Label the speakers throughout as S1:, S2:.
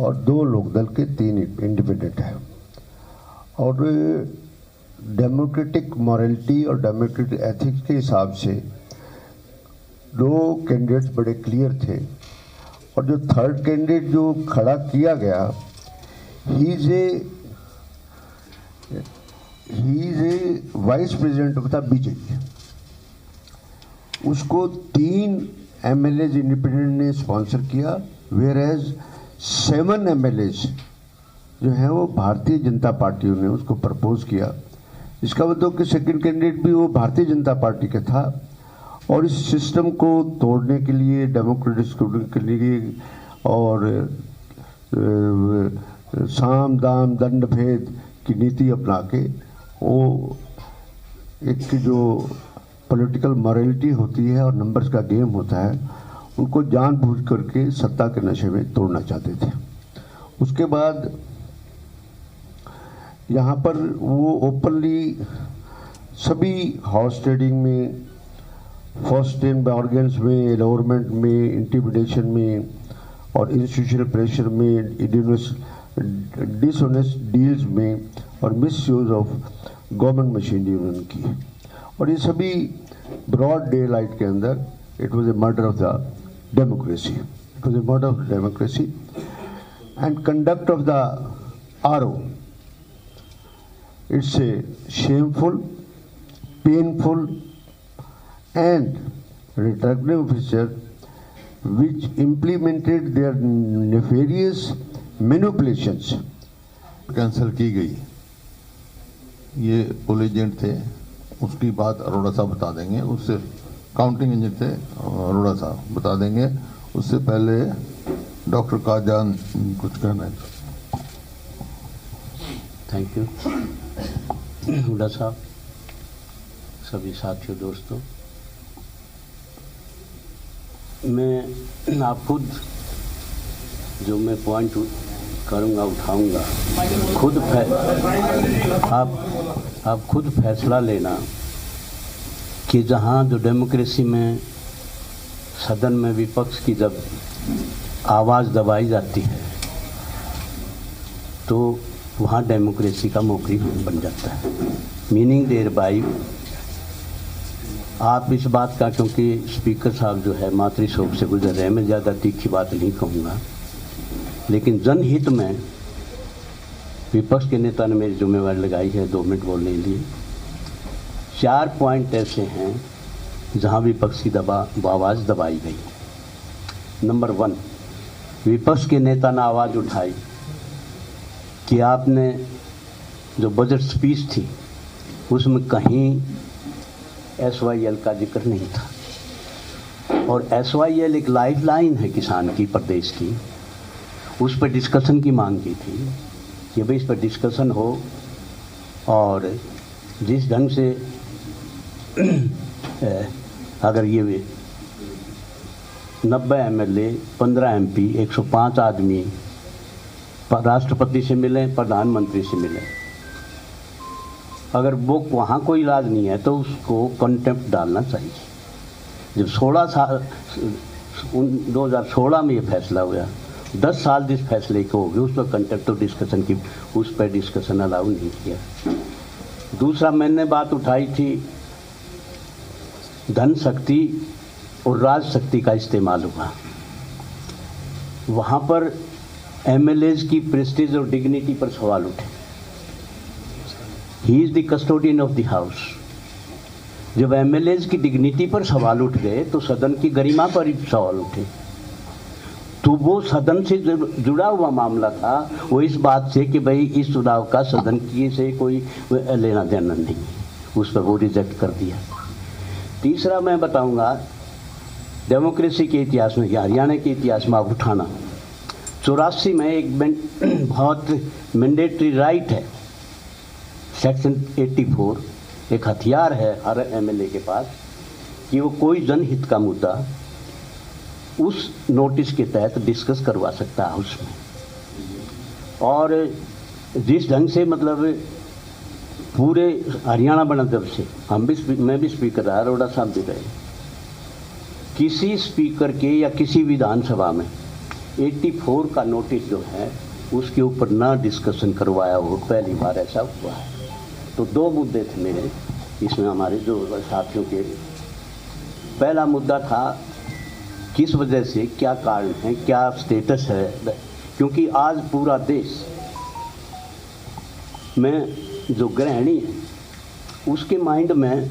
S1: और 2 लोकदल के 3 इंडिपेंडेंट हैं। और डेमोक्रेटिक मॉरलिटी और डेमोक्रेटिक एथिक्स के हिसाब से 2 कैंडिडेट्स बड़े क्लियर थे। और जो थर्ड कैंडिडेट जो खड़ा किया गया, he is a vice president of the BJP. उसको 3 एमएलएज इंडिपेंडेंट ने स्पॉन्सर किया, वेयर एज 7 एमएलएज जो है वो भारतीय जनता पार्टी ने उसको प्रपोज किया। इसका मतलब कि सेकंड कैंडिडेट भी वो भारतीय जनता पार्टी का था। और इस सिस्टम को तोड़ने के लिए, डेमोक्रेटिक के लिए और साम दाम दंड भेद की नीति अपना के वो एक जो पॉलिटिकल मॉरलिटी होती है और नंबर्स का गेम होता है, उनको जानबूझ करके सत्ता के नशे में तोड़ना चाहते थे। उसके बाद यहाँ पर वो ओपनली सभी हॉर्स ट्रेडिंग में, फर्स्ट इन बार्गेन्स में, एलोरमेंट में, इंटिमिडेशन में और इंस्टीट्यूशनल प्रेशर में, डिसऑनेस्ट डील्स में और मिसयूज ऑफ गवर्नमेंट मशीनरी उन्होंने की। और ये सभी ब्रॉड डे लाइट के अंदर it was a murder of the democracy. It was a murder of democracy and conduct of the RO। It's a shameful, painful and retracting officer which implemented their nefarious manipulations।
S2: Cancel की गई, ये पुल agent थे, उसकी बात अरोड़ा साहब बता देंगे। उससे काउंटिंग एजेंट थे, अरोड़ा साहब बता देंगे। उससे पहले डॉक्टर काजान कुछ कहना है।
S3: थैंक यू हुड्डा साहब, सभी साथियों, दोस्तों। मैं आप खुद जो मैं पॉइंट करूंगा, उठाऊंगा, आप खुद फैसला लेना कि जहां जो डेमोक्रेसी में सदन में विपक्ष की जब आवाज़ दबाई जाती है तो वहाँ डेमोक्रेसी का मोकरी बन जाता है। मीनिंग देयर बाई आप इस बात का, क्योंकि स्पीकर साहब जो है मातृशोक से गुजर रहे हैं, मैं ज़्यादा तीखी बात नहीं कहूँगा, लेकिन जनहित में विपक्ष के नेता ने मेरी जिम्मेवारी लगाई है 2 मिनट बोलने के लिए। 4 पॉइंट ऐसे हैं जहाँ विपक्ष की आवाज़ दबाई गई। नंबर 1, विपक्ष के नेता ने आवाज़ उठाई कि आपने जो बजट स्पीच थी उसमें कहीं SYL का जिक्र नहीं था। और SYL एक लाइफलाइन है किसान की, प्रदेश की। उस पर डिस्कशन की मांग की थी कि भाई इस पर डिस्कशन हो और जिस ढंग से अगर ये 90 MLA, 15 MP, 105 आदमी राष्ट्रपति से मिले, प्रधानमंत्री से मिले, अगर वो वहाँ कोई इलाज नहीं है तो उसको कंटेम्प्ट डालना चाहिए। जब 2016 में ये फैसला हुआ, 10 साल जिस फैसले को हो गए उस पर कंटेम्प्ट ऑफ डिस्कशन की, उस पर डिस्कशन अलाउ नहीं किया। दूसरा, मैंने बात उठाई थी धन शक्ति और राज शक्ति का इस्तेमाल हुआ। वहाँ पर MLAs की प्रेस्टीज और डिग्निटी पर सवाल उठे। He is the custodian of the house. जब MLAs की डिग्निटी पर सवाल उठ गए तो सदन की गरिमा पर ही सवाल उठे। तो वो सदन से जुड़ा हुआ मामला था, वो इस बात से कि भाई इस चुनाव का सदन की से कोई लेना देना नहीं, उस पर वो रिजेक्ट कर दिया। तीसरा मैं बताऊंगा डेमोक्रेसी के इतिहास में, हरियाणा के इतिहास में आप उठाना, 84 में एक बहुत मैंडेटरी राइट है, सेक्शन 84, एक हथियार है हर MLA के पास कि वो कोई जनहित का मुद्दा उस नोटिस के तहत डिस्कस करवा सकता है उसमें। और जिस ढंग से मतलब पूरे हरियाणा बना जब से, मैं भी स्पीकर रहा, अरोड़ा साहब भी रहे, किसी स्पीकर के या किसी विधानसभा में 84 का नोटिस जो है उसके ऊपर ना डिस्कशन करवाया हो, पहली बार ऐसा हुआ है। तो 2 मुद्दे थे मेरे इसमें, हमारे जो साथियों के। पहला मुद्दा था किस वजह से, क्या कारण है, क्या स्टेटस है, क्योंकि आज पूरा देश में जो गृहिणी है उसके माइंड में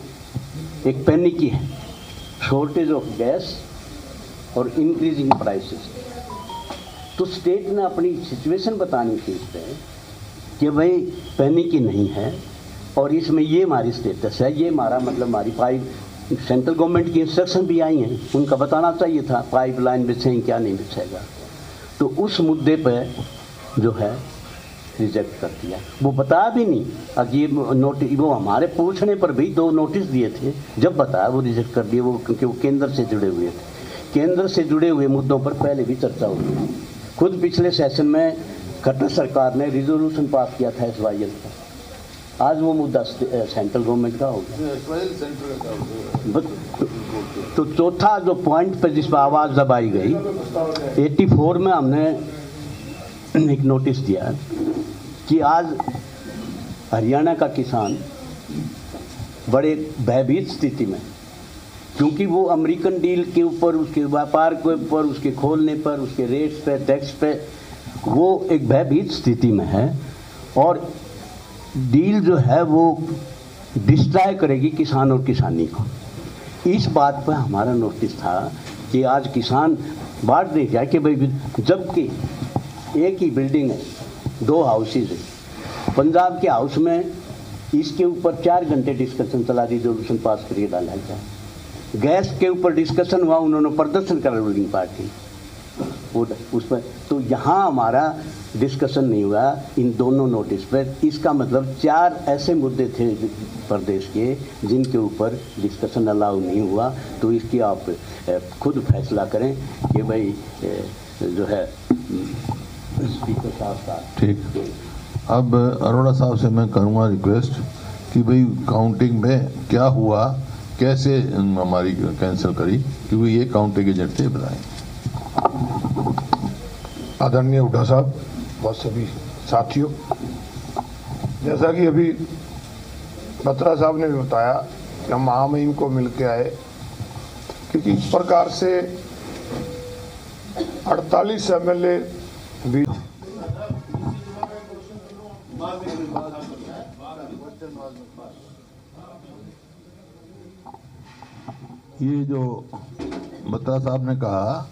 S3: एक पैनिक है, शॉर्टेज ऑफ गैस और इंक्रीजिंग प्राइसेस। तो स्टेट ने अपनी सिचुएशन बतानी थी इस पर कि भाई पैनिक ही नहीं है और इसमें ये हमारी स्टेटस है, ये हमारा मतलब हमारी सेंट्रल गवर्नमेंट की इंस्ट्रक्शन भी आई हैं, उनका बताना चाहिए था पाइपलाइन बिछेंगे क्या नहीं बिछेगा। तो उस मुद्दे पर जो है रिजेक्ट कर दिया, वो बताया भी नहीं। अब ये नोटिस, वो हमारे पूछने पर भी 2 नोटिस दिए थे, जब बताया वो रिजेक्ट कर दिए, वो क्योंकि वो केंद्र से जुड़े हुए थे। केंद्र से जुड़े हुए मुद्दों पर पहले भी चर्चा हुई है। खुद पिछले सेशन में खट्टर सरकार ने रिजोल्यूशन पास किया था SYL पर, आज वो मुद्दा सेंट्रल गवर्नमेंट का हो गया। तो चौथा जो पॉइंट पे जिस पर आवाज़ दबाई गई, 84 में हमने एक नोटिस दिया कि आज हरियाणा का किसान बड़े भयभीत स्थिति में, क्योंकि वो अमेरिकन डील के ऊपर, उसके व्यापार के ऊपर, उसके खोलने पर, उसके रेट्स पे, टैक्स पे, वो एक भयभीत स्थिति में है और डील जो है वो डिस्ट्रॉय करेगी किसान और किसानी को। इस बात पर हमारा नोटिस था कि आज किसान बांट दे जाए कि भाई, जबकि एक ही बिल्डिंग है, 2 हाउसेज है। पंजाब के हाउस में इसके ऊपर 4 घंटे डिस्कशन चला, रिजोल्यूशन पास करके डाला जाए। गैस के ऊपर डिस्कशन हुआ, उन्होंने प्रदर्शन करा रूलिंग पार्टी उस पर। तो यहाँ हमारा डिस्कशन नहीं हुआ इन दोनों नोटिस पर। इसका मतलब 4 ऐसे मुद्दे थे प्रदेश के जिनके ऊपर डिस्कशन अलाउ नहीं हुआ। तो इसकी आप खुद फैसला करें कि भाई जो है स्पीकर साहब का।
S2: ठीक, अब अरोड़ा साहब से मैं करूँगा रिक्वेस्ट कि भाई काउंटिंग में क्या हुआ, कैसे हमारी कैंसिल करी, क्योंकि ये काउंटिंग एजेंट थे, बताएं।
S4: आदरणीय हुड्डा साहब और सभी साथियों, जैसा कि अभी बत्रा साहब ने भी बताया कि हम महामहिम को मिल के आए, क्योंकि इस प्रकार से 48 MLA भी
S2: ये जो बत्रा साहब ने कहा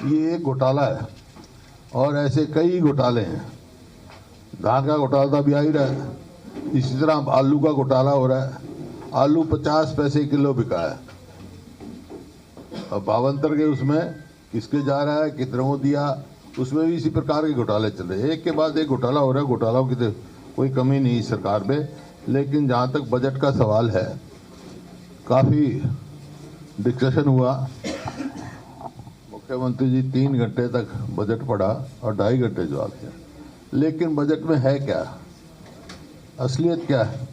S2: ये एक घोटाला है और ऐसे कई घोटाले हैं। धान का घोटाला तो अभी आ ही रहा है, इसी तरह आलू का घोटाला हो रहा है। आलू 50 पैसे किलो बिका है, अब भावांतर के उसमें किसके जा रहा है, कितने को दिया, उसमें भी इसी प्रकार के घोटाले चल रहे हैं। एक के बाद एक घोटाला हो रहा है। घोटालों की तो कोई कमी नहीं सरकार में, लेकिन जहाँ तक बजट का सवाल है, काफ़ी डिस्कशन हुआ। मुख्यमंत्री जी 3 घंटे तक बजट पढ़ा और 2.5 घंटे जवाब दिया। लेकिन बजट में है क्या, असलियत क्या है?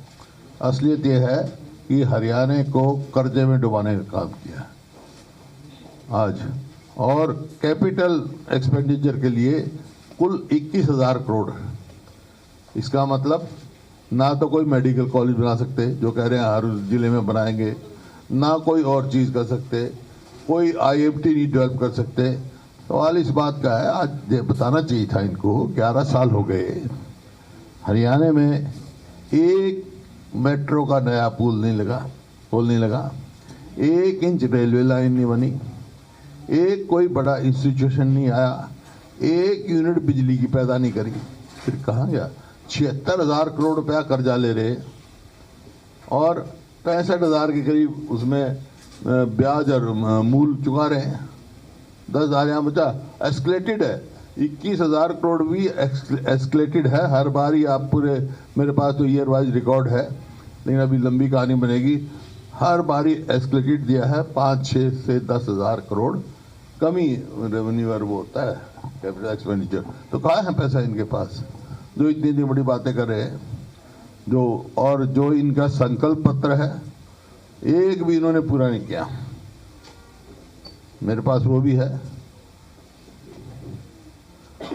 S2: असलियत ये है कि हरियाणा को कर्जे में डुबाने का काम किया आज, और कैपिटल एक्सपेंडिचर के लिए कुल 21,000 करोड़। इसका मतलब ना तो कोई मेडिकल कॉलेज बना सकते जो कह रहे हैं हर जिले में बनाएंगे, ना कोई और चीज़ कर सकते, कोई IMT नहीं डेवलप कर सकते। सवाल इस बात का है, आज बताना चाहिए था इनको, 11 साल हो गए हरियाणा में एक मेट्रो का नया पुल नहीं लगा, 1 इंच रेलवे लाइन नहीं बनी, एक कोई बड़ा इंस्टीट्यूशन नहीं आया, 1 यूनिट बिजली की पैदा नहीं करी। फिर कहाँ गया? 76,000 करोड़ रुपया कर्जा ले रहे और 65,000 के करीब उसमें ब्याज और मूल चुका रहे हैं। 10,000 यहाँ बचा, एस्केलेटेड है। 21,000 करोड़ भी एस्केलेटेड है हर बार ही। आप पूरे, मेरे पास तो ईयर वाइज रिकॉर्ड है, लेकिन अभी लंबी कहानी बनेगी। हर बारी एस्केलेटेड दिया है, 5-6 से 10,000 करोड़ कमी रेवेन्यू और वो होता है कैपिटल एक्सपेंडिचर। तो कहाँ है पैसा इनके पास जो इतनी बड़ी बातें कर रहे हैं? जो इनका संकल्प पत्र है, एक भी इन्होंने पूरा नहीं किया। मेरे पास वो भी है,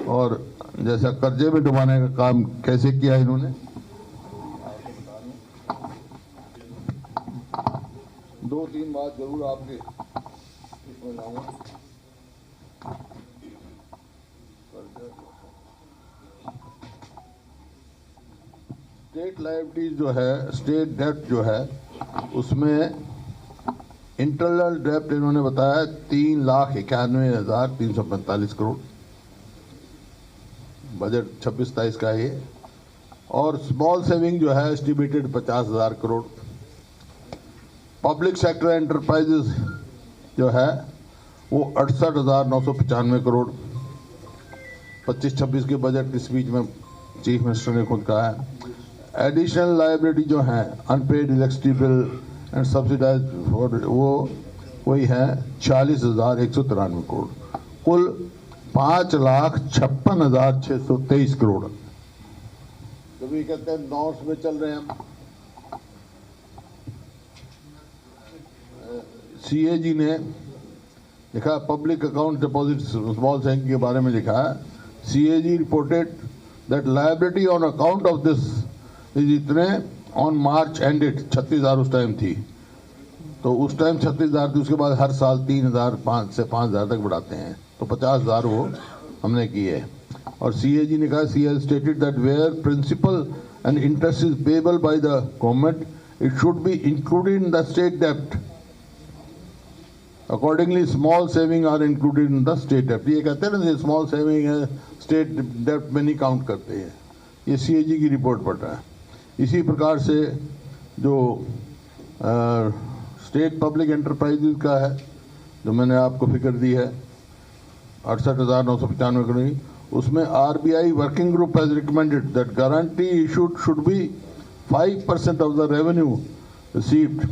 S2: और जैसा कर्जे में डुबाने का काम कैसे किया इन्होंने, दो तीन बात जरूर आपके इसमें लाऊंगा। स्टेट लायबिलिटीज जो है, स्टेट डेप्ट जो है, उसमें इंटरनल डेप्ट इन्होंने बताया 3,91,345 करोड़, बजट 26-27 का ये। और स्मॉल सेविंग जो है estimated 50,000 crore. Public sector enterprises जो है वो 68,995 करोड़। 25-26 के बजट की स्पीच में चीफ मिनिस्टर ने खुद कहा है। एडिशनल लायबिलिटी जो है unpaid electricity bill and subsidise वो वही है 40,193 करोड़। कुल 5,56,623 करोड़। कभी कहते हैं नॉर्थ में चल रहे हैं हम। सीएजी ने लिखा public account deposit small saving के बारे में लिखा है। CAG reported that liability on account of this is इतने ऑन मार्च एंडेड 36,000 उस टाइम थी, तो उस टाइम 36,000 थी। उसके बाद हर साल 3,000 से 5,000 तक बढ़ाते हैं, तो 50,000 वो हमने की है। और सीएजी ने कहा सी has stated that where principal and interest is payable by the government it should be included in the state dept. Accordingly small saving are included in the state डेप्ट। ये कहते हैं ना स्मॉल सेविंग है state डेप्ट में नहीं count करते हैं, ये सीएजी की रिपोर्ट पढ़ रहा है। इसी प्रकार से जो स्टेट पब्लिक एंटरप्राइजेज का है, जो मैंने आपको फिगर दी है 68,995 करोड़, उसमें RBI working group has recommended that guarantee issued should be 5% of the revenue received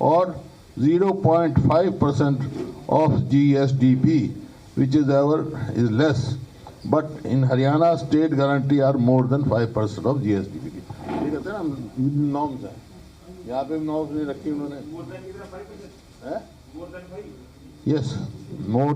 S2: और 0.5% of GSDP, which is less, but in Haryana state guarantee are more than 5% of GSDP. ये कहते हैं ना नॉर्म्स हैं, यहाँ पे नॉर्म्स नहीं रखी उन्होंने। यस, मोर